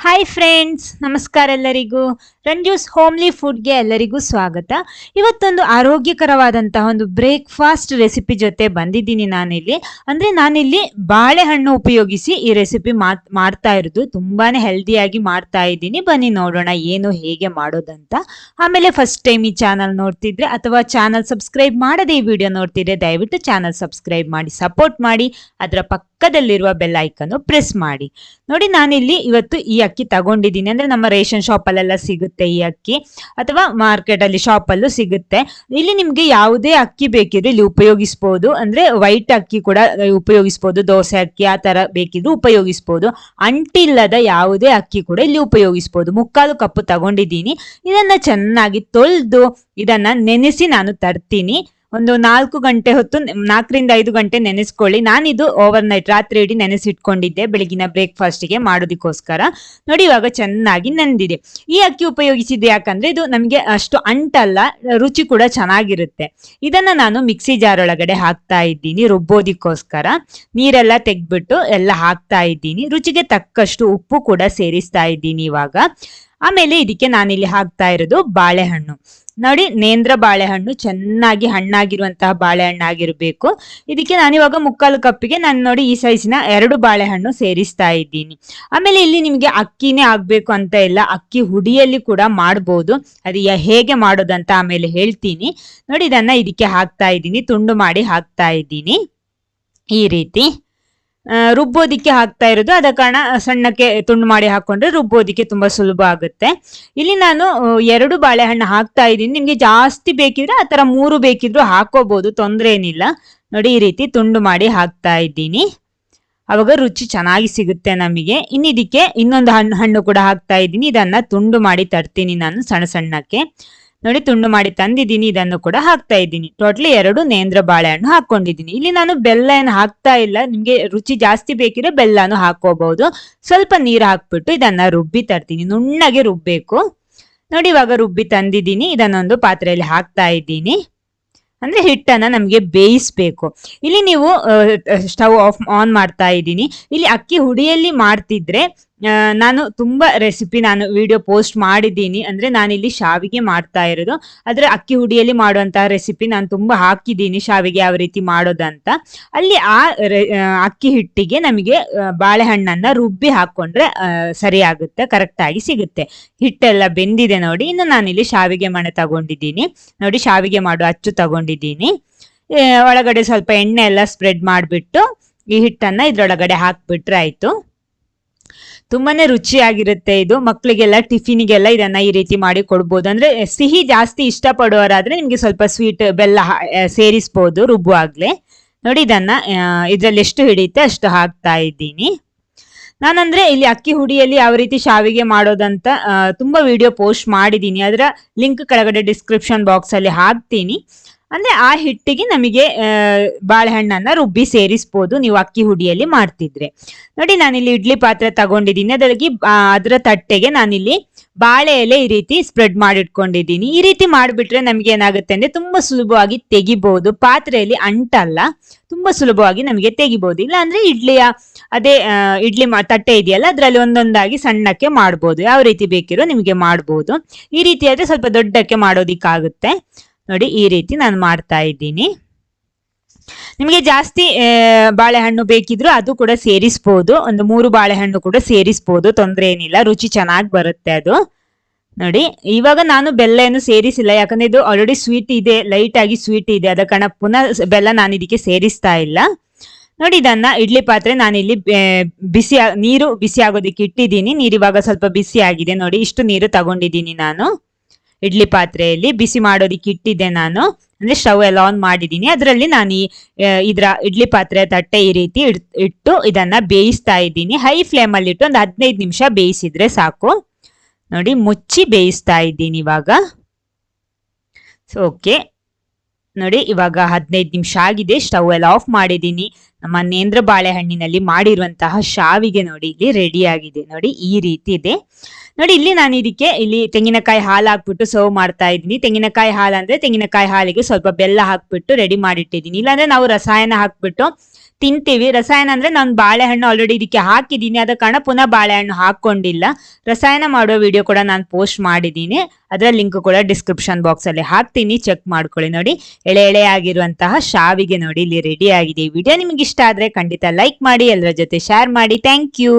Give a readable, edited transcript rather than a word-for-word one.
Hi friends, ನಮಸ್ಕಾರ ಎಲ್ಲರಿಗೂ. ರಂಜೂಸ್ homely ಫುಡ್ಗೆ ಎಲ್ಲರಿಗೂ ಸ್ವಾಗತ. ಇವತ್ತೊಂದು ಆರೋಗ್ಯಕರವಾದಂತಹ ಒಂದು ಬ್ರೇಕ್ಫಾಸ್ಟ್ ರೆಸಿಪಿ ಜೊತೆ ಬಂದಿದ್ದೀನಿ ನಾನಿಲ್ಲಿ. ಅಂದರೆ ನಾನಿಲ್ಲಿ ಬಾಳೆಹಣ್ಣು ಉಪಯೋಗಿಸಿ ಈ ರೆಸಿಪಿ ಮಾಡ್ತಾ ಇರೋದು. ತುಂಬಾನೇ ಹೆಲ್ದಿಯಾಗಿ ಮಾಡ್ತಾ ಇದ್ದೀನಿ. ಬನ್ನಿ ನೋಡೋಣ ಏನು ಹೇಗೆ ಮಾಡೋದಂತ. ಆಮೇಲೆ ಫಸ್ಟ್ ಟೈಮ್ ಈ ಚಾನಲ್ ನೋಡ್ತಿದ್ರೆ ಅಥವಾ ಚಾನಲ್ ಸಬ್ಸ್ಕ್ರೈಬ್ ಮಾಡದೆ ಈ ವಿಡಿಯೋ ನೋಡ್ತಿದ್ರೆ ದಯವಿಟ್ಟು ಚಾನಲ್ ಸಬ್ಸ್ಕ್ರೈಬ್ ಮಾಡಿ ಸಪೋರ್ಟ್ ಮಾಡಿ. ಅದರ ಪಕ್ಕದಲ್ಲಿರುವ ಬೆಲ್ ಐಕನ್ ಪ್ರೆಸ್ ಮಾಡಿ. ನೋಡಿ, ನಾನಿಲ್ಲಿ ಇವತ್ತು ಈ ಅಕ್ಕಿ ತಗೊಂಡಿದ್ದೀನಿ. ಅಂದ್ರೆ ನಮ್ಮ ರೇಷನ್ ಶಾಪ್ ಅಲ್ಲೆಲ್ಲ ಸಿಗುತ್ತೆ ಈ ಅಕ್ಕಿ, ಅಥವಾ ಮಾರ್ಕೆಟ್ ಅಲ್ಲಿ ಶಾಪ್ ಅಲ್ಲೂ ಸಿಗುತ್ತೆ. ಇಲ್ಲಿ ನಿಮ್ಗೆ ಯಾವುದೇ ಅಕ್ಕಿ ಬೇಕಿದ್ರೆ ಇಲ್ಲಿ ಉಪಯೋಗಿಸಬಹುದು. ಅಂದ್ರೆ ವೈಟ್ ಅಕ್ಕಿ ಕೂಡ ಉಪಯೋಗಿಸಬಹುದು, ದೋಸೆ ಅಕ್ಕಿ ಆ ತರ ಬೇಕಿದ್ರು ಉಪಯೋಗಿಸಬಹುದು. ಅಂಟಿಲ್ಲದ ಯಾವುದೇ ಅಕ್ಕಿ ಕೂಡ ಇಲ್ಲಿ ಉಪಯೋಗಿಸಬಹುದು. 3/4 ಕಪ್ ತಗೊಂಡಿದ್ದೀನಿ. ಇದನ್ನ ಚೆನ್ನಾಗಿ ತೊಳೆದು ಇದನ್ನ ನೆನೆಸಿ ನಾನು ತರ್ತೀನಿ. ಒಂದು 4 ಗಂಟೆ ಹೊತ್ತು, 4 ರಿಂದ 5 ಗಂಟೆ ನೆನೆಸ್ಕೊಳ್ಳಿ. ನಾನಿದು ಓವರ್ ನೈಟ್ ರಾತ್ರಿ ಇಡೀ ನೆನೆಸಿಟ್ಕೊಂಡಿದ್ದೆ ಬೆಳಗಿನ ಬ್ರೇಕ್ಫಾಸ್ಟ್ಗೆ ಮಾಡೋದಕ್ಕೋಸ್ಕರ. ನೋಡಿ, ಇವಾಗ ಚೆನ್ನಾಗಿ ನೆಂದಿದೆ. ಈ ಅಕ್ಕಿ ಉಪಯೋಗಿಸಿದ್ದೆ ಯಾಕಂದ್ರೆ ಇದು ನಮಗೆ ಅಷ್ಟು ಅಂಟಲ್ಲ, ರುಚಿ ಕೂಡ ಚೆನ್ನಾಗಿರುತ್ತೆ. ಇದನ್ನ ನಾನು ಮಿಕ್ಸಿ ಜಾರ್ ಒಳಗಡೆ ಹಾಕ್ತಾ ಇದ್ದೀನಿ ರುಬ್ಬೋದಿಕ್ಕೋಸ್ಕರ. ನೀರೆಲ್ಲ ತೆಗ್ದ್ಬಿಟ್ಟು ಎಲ್ಲ ಹಾಕ್ತಾ ಇದ್ದೀನಿ. ರುಚಿಗೆ ತಕ್ಕಷ್ಟು ಉಪ್ಪು ಕೂಡ ಸೇರಿಸ್ತಾ ಇದ್ದೀನಿ ಇವಾಗ. ಆಮೇಲೆ ಇದಕ್ಕೆ ನಾನಿಲ್ಲಿ ಹಾಕ್ತಾ ಇರೋದು ಬಾಳೆಹಣ್ಣು. ನೋಡಿ, ನೇಂದ್ರ ಬಾಳೆಹಣ್ಣು, ಚೆನ್ನಾಗಿ ಹಣ್ಣಾಗಿರುವಂತಹ ಬಾಳೆಹಣ್ಣು ಆಗಿರಬೇಕು. ಇದಕ್ಕೆ ನಾನಿವಾಗ 3/4 ಕಪ್ಪಿಗೆ ನಾನು ನೋಡಿ ಈ ಸೈಜಿನ 2 ಬಾಳೆಹಣ್ಣು ಸೇರಿಸ್ತಾ ಇದ್ದೀನಿ. ಆಮೇಲೆ ಇಲ್ಲಿ ನಿಮಗೆ ಅಕ್ಕಿನೇ ಆಗ್ಬೇಕು ಅಂತ ಇಲ್ಲ, ಅಕ್ಕಿ ಹುಡಿಯಲ್ಲಿ ಕೂಡ ಮಾಡ್ಬೋದು. ಅದು ಹೇಗೆ ಮಾಡೋದಂತ ಆಮೇಲೆ ಹೇಳ್ತೀನಿ. ನೋಡಿ, ಇದನ್ನ ಇದಕ್ಕೆ ಹಾಕ್ತಾ ಇದ್ದೀನಿ, ತುಂಡು ಮಾಡಿ ಹಾಕ್ತಾ ಇದ್ದೀನಿ ಈ ರೀತಿ. ರುಬ್ಬೋದಿಕ್ಕೆ ಹಾಕ್ತಾ ಇರೋದು, ಆದ ಕಾರಣ ಸಣ್ಣಕ್ಕೆ ತುಂಡು ಮಾಡಿ ಹಾಕೊಂಡ್ರೆ ರುಬ್ಬೋದಿಕ್ಕೆ ತುಂಬಾ ಸುಲಭ ಆಗುತ್ತೆ. ಇಲ್ಲಿ ನಾನು 2 ಬಾಳೆಹಣ್ಣು ಹಾಕ್ತಾ ಇದ್ದೀನಿ. ನಿಮ್ಗೆ ಜಾಸ್ತಿ ಬೇಕಿದ್ರೆ ಆತರ 3 ಬೇಕಿದ್ರು ಹಾಕೋಬಹುದು, ತೊಂದ್ರೆ ಏನಿಲ್ಲ. ನೋಡಿ, ಈ ರೀತಿ ತುಂಡು ಮಾಡಿ ಹಾಕ್ತಾ ಇದ್ದೀನಿ. ಅವಾಗ ರುಚಿ ಚೆನ್ನಾಗಿ ಸಿಗುತ್ತೆ ನಮಗೆ. ಇದಕ್ಕೆ ಇನ್ನೊಂದು ಹಣ್ಣು ಕೂಡ ಹಾಕ್ತಾ ಇದ್ದೀನಿ. ಇದನ್ನ ತುಂಡು ಮಾಡಿ ತರ್ತೀನಿ ನಾನು ಸಣ್ಣ ಸಣ್ಣಕ್ಕೆ. ನೋಡಿ, ತುಂಡು ಮಾಡಿ ತಂದಿದ್ದೀನಿ. ಇದನ್ನು ಕೂಡ ಹಾಕ್ತಾ ಇದ್ದೀನಿ. ಟೋಟಲಿ 2 ನೇಂದ್ರ ಬಾಳೆಹಣ್ಣು ಹಾಕೊಂಡಿದ್ದೀನಿ. ಇಲ್ಲಿ ನಾನು ಬೆಲ್ಲ ಏನು ಹಾಕ್ತಾ ಇಲ್ಲ. ನಿಮ್ಗೆ ರುಚಿ ಜಾಸ್ತಿ ಬೇಕಿದ್ರೆ ಬೆಲ್ಲನು ಹಾಕೋಬಹುದು. ಸ್ವಲ್ಪ ನೀರು ಹಾಕ್ಬಿಟ್ಟು ಇದನ್ನ ರುಬ್ಬಿ ತರ್ತೀನಿ. ನುಣ್ಣಗೆ ರುಬ್ಬೇಕು. ನೋಡಿ, ಇವಾಗ ರುಬ್ಬಿ ತಂದಿದ್ದೀನಿ. ಇದನ್ನೊಂದು ಪಾತ್ರೆಯಲ್ಲಿ ಹಾಕ್ತಾ ಇದ್ದೀನಿ. ಅಂದ್ರೆ ಹಿಟ್ಟನ್ನ ನಮ್ಗೆ ಬೇಯಿಸ್ಬೇಕು. ಇಲ್ಲಿ ನೀವು ಸ್ಟವ್ ಆನ್ ಮಾಡ್ತಾ ಇದ್ದೀನಿ. ಇಲ್ಲಿ ಅಕ್ಕಿ ಹುಡಿಯಲ್ಲಿ ಮಾಡ್ತಿದ್ರೆ ನಾನು ತುಂಬಾ ರೆಸಿಪಿ ವಿಡಿಯೋ ಪೋಸ್ಟ್ ಮಾಡಿದ್ದೀನಿ. ಅಂದ್ರೆ ನಾನಿಲ್ಲಿ ಶಾವಿಗೆ ಮಾಡ್ತಾ ಇರೋದು. ಆದ್ರೆ ಅಕ್ಕಿ ಹುಡಿಯಲ್ಲಿ ಮಾಡುವಂತಹ ರೆಸಿಪಿ ನಾನು ತುಂಬಾ ಹಾಕಿದ್ದೀನಿ, ಶಾವಿಗೆ ಯಾವ ರೀತಿ ಮಾಡೋದಂತ. ಅಲ್ಲಿ ಅಕ್ಕಿ ಹಿಟ್ಟಿಗೆ ನಮಗೆ ಬಾಳೆಹಣ್ಣನ್ನ ರುಬ್ಬಿ ಹಾಕೊಂಡ್ರೆ ಸರಿ ಆಗುತ್ತೆ, ಕರೆಕ್ಟ್ ಆಗಿ ಸಿಗುತ್ತೆ. ಹಿಟ್ಟೆಲ್ಲ ಬೆಂದಿದೆ ನೋಡಿ. ಇನ್ನು ನಾನಿಲ್ಲಿ ಶಾವಿಗೆ ಮಣೆ ತಗೊಂಡಿದ್ದೀನಿ. ನೋಡಿ, ಶಾವಿಗೆ ಮಾಡೋ ಅಚ್ಚು ತಗೊಂಡಿದ್ದೀನಿ. ಒಳಗಡೆ ಸ್ವಲ್ಪ ಎಣ್ಣೆ ಎಲ್ಲ ಸ್ಪ್ರೆಡ್ ಮಾಡಿಬಿಟ್ಟು ಈ ಹಿಟ್ಟನ್ನ ಇದ್ರೊಳಗಡೆ ಹಾಕ್ಬಿಟ್ರೆ ಆಯ್ತು. ತುಂಬಾನೇ ರುಚಿಯಾಗಿರುತ್ತೆ ಇದು. ಮಕ್ಕಳಿಗೆಲ್ಲ ಟಿಫಿನಿಗೆಲ್ಲ ಇದನ್ನ ಈ ರೀತಿ ಮಾಡಿ ಕೊಡ್ಬೋದು. ಅಂದ್ರೆ ಸಿಹಿ ಜಾಸ್ತಿ ಇಷ್ಟಪಡುವವರಾದ್ರೆ ನಿಮ್ಗೆ ಸ್ವಲ್ಪ ಸ್ವೀಟ್ ಬೆಲ್ಲ ಸೇರಿಸ್ಬೋದು ರುಬ್ಬುವಾಗ್ಲೇ. ನೋಡಿ, ಇದನ್ನ ಇದ್ರಲ್ಲಿ ಎಷ್ಟು ಹಿಡಿಯುತ್ತೆ ಅಷ್ಟು ಹಾಕ್ತಾ ಇದ್ದೀನಿ. ನಾನಂದ್ರೆ ಇಲ್ಲಿ ಅಕ್ಕಿ ಹುಡಿಯಲ್ಲಿ ಯಾವ ರೀತಿ ಶಾವಿಗೆ ಮಾಡೋದಂತ ತುಂಬಾ ವಿಡಿಯೋ ಪೋಸ್ಟ್ ಮಾಡಿದ್ದೀನಿ. ಅದರ ಲಿಂಕ್ ಕೆಳಗಡೆ ಡಿಸ್ಕ್ರಿಪ್ಷನ್ ಬಾಕ್ಸ್ ಅಲ್ಲಿ ಹಾಕ್ತೀನಿ. ಅಂದ್ರೆ ಆ ಹಿಟ್ಟಿಗೆ ನಮಗೆ ಬಾಳೆಹಣ್ಣನ್ನ ರುಬ್ಬಿ ಸೇರಿಸ್ಬೋದು ನೀವು ಅಕ್ಕಿ ಹುಡಿಯಲ್ಲಿ ಮಾಡ್ತಿದ್ರೆ. ನೋಡಿ, ನಾನಿಲ್ಲಿ ಇಡ್ಲಿ ಪಾತ್ರೆ ತಗೊಂಡಿದ್ದೀನಿ. ಅದರ ತಟ್ಟೆಗೆ ನಾನಿಲ್ಲಿ ಬಾಳೆ ಎಲೆ ಈ ರೀತಿ ಸ್ಪ್ರೆಡ್ ಮಾಡಿಟ್ಕೊಂಡಿದ್ದೀನಿ. ಈ ರೀತಿ ಮಾಡಿಬಿಟ್ರೆ ನಮ್ಗೆ ಏನಾಗುತ್ತೆ ಅಂದ್ರೆ ತುಂಬಾ ಸುಲಭವಾಗಿ ತೆಗಿಬಹುದು. ಪಾತ್ರೆಯಲ್ಲಿ ಅಂಟಲ್ಲ, ತುಂಬಾ ಸುಲಭವಾಗಿ ನಮಗೆ ತೆಗಿಬಹುದು. ಇಲ್ಲ ಅಂದ್ರೆ ಇಡ್ಲಿ ತಟ್ಟೆ ಇದೆಯಲ್ಲ, ಅದ್ರಲ್ಲಿ ಒಂದೊಂದಾಗಿ ಸಣ್ಣಕ್ಕೆ ಮಾಡ್ಬೋದು. ಯಾವ ರೀತಿ ಬೇಕಿರೋ ನಿಮ್ಗೆ ಮಾಡ್ಬೋದು. ಈ ರೀತಿ ಆದ್ರೆ ಸ್ವಲ್ಪ ದೊಡ್ಡಕ್ಕೆ ಮಾಡೋದಿಕ್ಕಾಗುತ್ತೆ. ನೋಡಿ, ಈ ರೀತಿ ನಾನು ಮಾಡ್ತಾ ಇದ್ದೀನಿ. ನಿಮಗೆ ಜಾಸ್ತಿ ಬಾಳೆಹಣ್ಣು ಬೇಕಿದ್ರು ಅದು ಕೂಡ ಸೇರಿಸ್ಬೋದು. ಒಂದು 3 ಬಾಳೆಹಣ್ಣು ಕೂಡ ಸೇರಿಸ್ಬೋದು, ತೊಂದರೆ ಏನಿಲ್ಲ. ರುಚಿ ಚೆನ್ನಾಗಿ ಬರುತ್ತೆ ಅದು. ನೋಡಿ, ಇವಾಗ ನಾನು ಬೆಲ್ಲ ಏನು ಸೇರಿಸಿಲ್ಲ, ಯಾಕಂದ್ರೆ ಇದು ಆಲ್ರೆಡಿ ಸ್ವೀಟ್ ಇದೆ, ಲೈಟ್ ಆಗಿ ಸ್ವೀಟ್ ಇದೆ. ಅದ ಕಾರಣ ಪುನಃ ಬೆಲ್ಲ ನಾನು ಇದಕ್ಕೆ ಸೇರಿಸ್ತಾ ಇಲ್ಲ. ನೋಡಿ, ಇದನ್ನ ಇಡ್ಲಿ ಪಾತ್ರೆ ನಾನಿಲ್ಲಿ ನೀರು ಬಿಸಿ ಆಗೋದಕ್ಕೆ ಇಟ್ಟಿದ್ದೀನಿ. ನೀರು ಇವಾಗ ಸ್ವಲ್ಪ ಬಿಸಿ ಆಗಿದೆ. ನೋಡಿ, ಇಷ್ಟು ನೀರು ತಗೊಂಡಿದ್ದೀನಿ ನಾನು. ಇಡ್ಲಿ ಪಾತ್ರೆಯಲ್ಲಿ ಬಿಸಿ ಮಾಡೋದಿಕ್ಕೆ ಇಟ್ಟಿದ್ದೆ ನಾನು. ಅಂದ್ರೆ ಸ್ಟವ್ ಎಲ್ಲ ಆನ್ ಮಾಡಿದ್ದೀನಿ. ಅದರಲ್ಲಿ ನಾನು ಇದ್ರ ಇಡ್ಲಿ ಪಾತ್ರೆ ತಟ್ಟೆ ಈ ರೀತಿ ಇಟ್ಟು ಇದನ್ನ ಬೇಯಿಸ್ತಾ ಇದ್ದೀನಿ. ಹೈ ಫ್ಲೇಮ್ ಅಲ್ಲಿ ಇಟ್ಟು ಒಂದು 15 ನಿಮಿಷ ಬೇಯಿಸಿದ್ರೆ ಸಾಕು. ನೋಡಿ, ಮುಚ್ಚಿ ಬೇಯಿಸ್ತಾ ಇದ್ದೀನಿ ಇವಾಗ. ಓಕೆ, ನೋಡಿ, ಇವಾಗ 15 ನಿಮಿಷ ಆಗಿದೆ. ಸ್ಟವ್ ಎಲ್ಲ ಆಫ್ ಮಾಡಿದ್ದೀನಿ. ನಮ್ಮ ನೇಂದ್ರ ಬಾಳೆಹಣ್ಣಿನಲ್ಲಿ ಮಾಡಿರುವಂತಹ ಶಾವಿಗೆ ನೋಡಿ ಇಲ್ಲಿ ರೆಡಿ ಆಗಿದೆ. ನೋಡಿ, ಈ ರೀತಿ ಇದೆ. ನೋಡಿ, ಇಲ್ಲಿ ನಾನು ಇಲ್ಲಿ ತೆಂಗಿನಕಾಯಿ ಹಾಲು ಹಾಕ್ಬಿಟ್ಟು ಸರ್ವ್ ಮಾಡ್ತಾ ಇದ್ದೀನಿ. ತೆಂಗಿನಕಾಯಿ ಹಾಲು ಅಂದ್ರೆ ತೆಂಗಿನಕಾಯಿ ಹಾಲಿಗೆ ಸ್ವಲ್ಪ ಬೆಲ್ಲ ಹಾಕ್ಬಿಟ್ಟು ರೆಡಿ ಮಾಡಿಟ್ಟಿದ್ದೀನಿ. ಇಲ್ಲಾಂದ್ರೆ ನಾವು ರಸಾಯನ ಹಾಕ್ಬಿಟ್ಟು ತಿಂತೀವಿ. ರಸಾಯನ ಅಂದ್ರೆ ನಾನು ಬಾಳೆಹಣ್ಣು ಆಲ್ರೆಡಿ ಇದಕ್ಕೆ ಹಾಕಿದ್ದೀನಿ, ಆದ ಕಾರಣ ಪುನಃ ಬಾಳೆಹಣ್ಣು ಹಾಕೊಂಡಿಲ್ಲ. ರಸಾಯನ ಮಾಡೋ ವಿಡಿಯೋ ಕೂಡ ನಾನು ಪೋಸ್ಟ್ ಮಾಡಿದ್ದೀನಿ, ಅದರ ಲಿಂಕ್ ಕೂಡ ಡಿಸ್ಕ್ರಿಪ್ಷನ್ ಬಾಕ್ಸ್ ಅಲ್ಲಿ ಹಾಕ್ತೀನಿ, ಚೆಕ್ ಮಾಡ್ಕೊಳ್ಳಿ. ನೋಡಿ, ಎಳೆ ಎಳೆ ಆಗಿರುವಂತಹ ಶಾವಿಗೆ ನೋಡಿ ಇಲ್ಲಿ ರೆಡಿ ಆಗಿದೆ. ಈ ವಿಡಿಯೋ ನಿಮ್ಗೆ ಇಷ್ಟ ಆದ್ರೆ ಖಂಡಿತ ಲೈಕ್ ಮಾಡಿ, ಎಲ್ಲರ ಜೊತೆ ಶೇರ್ ಮಾಡಿ. Thank you.